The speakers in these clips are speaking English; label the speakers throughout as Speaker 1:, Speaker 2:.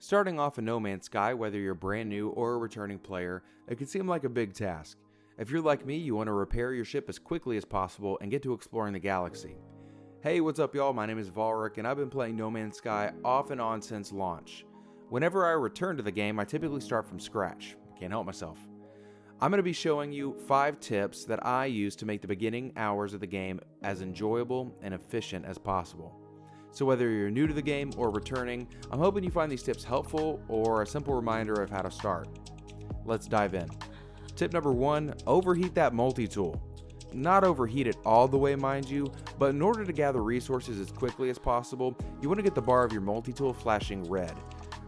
Speaker 1: Starting off in No Man's Sky, whether you're brand new or a returning player, it can seem like a big task. If you're like me, you want to repair your ship as quickly as possible and get to exploring the galaxy. Hey, what's up y'all? My name is Volrych and I've been playing No Man's Sky off and on since launch. Whenever I return to the game, I typically start from scratch. I can't help myself. I'm going to be showing you 5 tips that I use to make the beginning hours of the game as enjoyable and efficient as possible. So whether you're new to the game or returning, I'm hoping you find these tips helpful or a simple reminder of how to start. Let's dive in. Tip number 1, overheat that multi-tool. Not overheat it all the way, mind you, but in order to gather resources as quickly as possible, you want to get the bar of your multi-tool flashing red.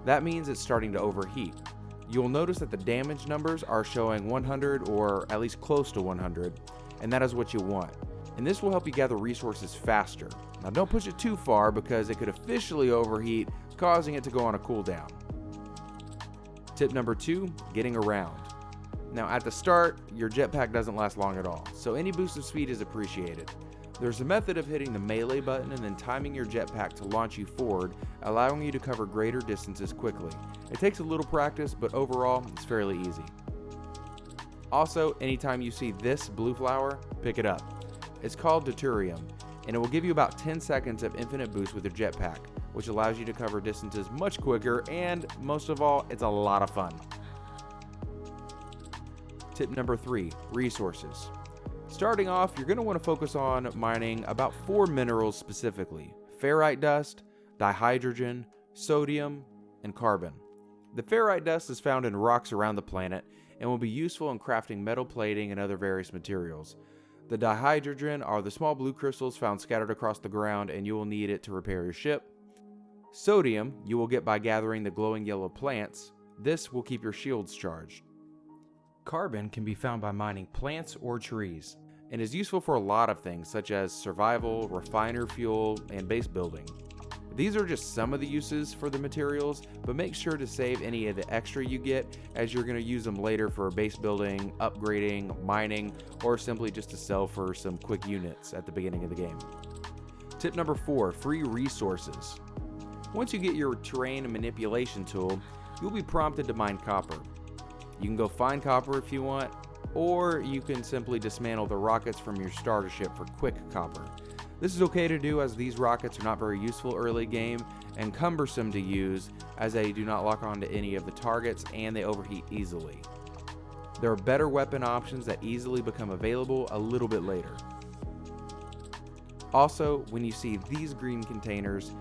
Speaker 1: That means it's starting to overheat. You'll notice that the damage numbers are showing 100 or at least close to 100, and that is what you want. And this will help you gather resources faster. Now don't push it too far because it could officially overheat, causing it to go on a cooldown. Tip number 2, getting around. Now at the start, your jetpack doesn't last long at all, so any boost of speed is appreciated. There's a method of hitting the melee button and then timing your jetpack to launch you forward, allowing you to cover greater distances quickly. It takes a little practice, but overall, it's fairly easy. Also, anytime you see this blue flower, pick it up. It's called Deuterium, and it will give you about 10 seconds of infinite boost with your jetpack, which allows you to cover distances much quicker, and most of all, it's a lot of fun. Tip number 3, resources. Starting off, you're going to want to focus on mining about 4 minerals specifically: ferrite dust, dihydrogen, sodium, and carbon. The ferrite dust is found in rocks around the planet and will be useful in crafting metal plating and other various materials. The dihydrogen are the small blue crystals found scattered across the ground, and you will need it to repair your ship. Sodium you will get by gathering the glowing yellow plants. This will keep your shields charged. Carbon can be found by mining plants or trees, and is useful for a lot of things such as survival, refiner fuel, and base building. These are just some of the uses for the materials, but make sure to save any of the extra you get, as you're going to use them later for base building, upgrading, mining, or simply just to sell for some quick units at the beginning of the game. Tip number 4, free resources. Once you get your terrain and manipulation tool, you'll be prompted to mine copper. You can go find copper if you want, or you can simply dismantle the rockets from your starter ship for quick copper. This is okay to do as these rockets are not very useful early game and cumbersome to use, as they do not lock onto any of the targets and they overheat easily. There are better weapon options that easily become available a little bit later. Also, when you see these green containers,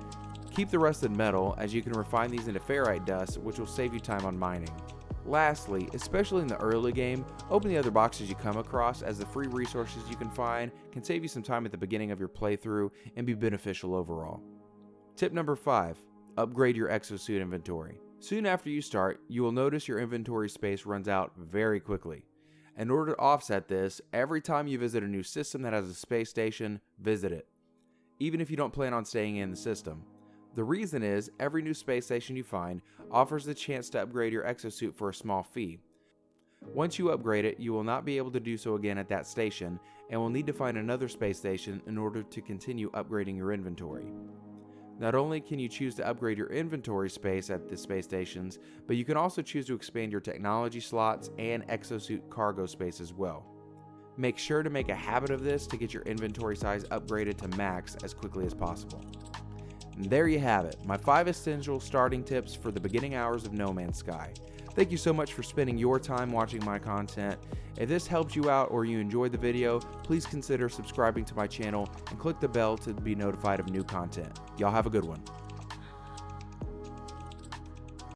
Speaker 1: keep the rusted metal, as you can refine these into ferrite dust, which will save you time on mining. Lastly, especially in the early game, open the other boxes you come across, as the free resources you can find can save you some time at the beginning of your playthrough and be beneficial overall. Tip number 5, upgrade your exosuit inventory. Soon after you start, you will notice your inventory space runs out very quickly. In order to offset this, every time you visit a new system that has a space station, visit it, even if you don't plan on staying in the system. The reason is, every new space station you find offers the chance to upgrade your exosuit for a small fee. Once you upgrade it, you will not be able to do so again at that station, and will need to find another space station in order to continue upgrading your inventory. Not only can you choose to upgrade your inventory space at the space stations, but you can also choose to expand your technology slots and exosuit cargo space as well. Make sure to make a habit of this to get your inventory size upgraded to max as quickly as possible. And there you have it, my 5 essential starting tips for the beginning hours of No Man's Sky. Thank you so much for spending your time watching my content. If this helped you out or you enjoyed the video, please consider subscribing to my channel and click the bell to be notified of new content. Y'all have a good one.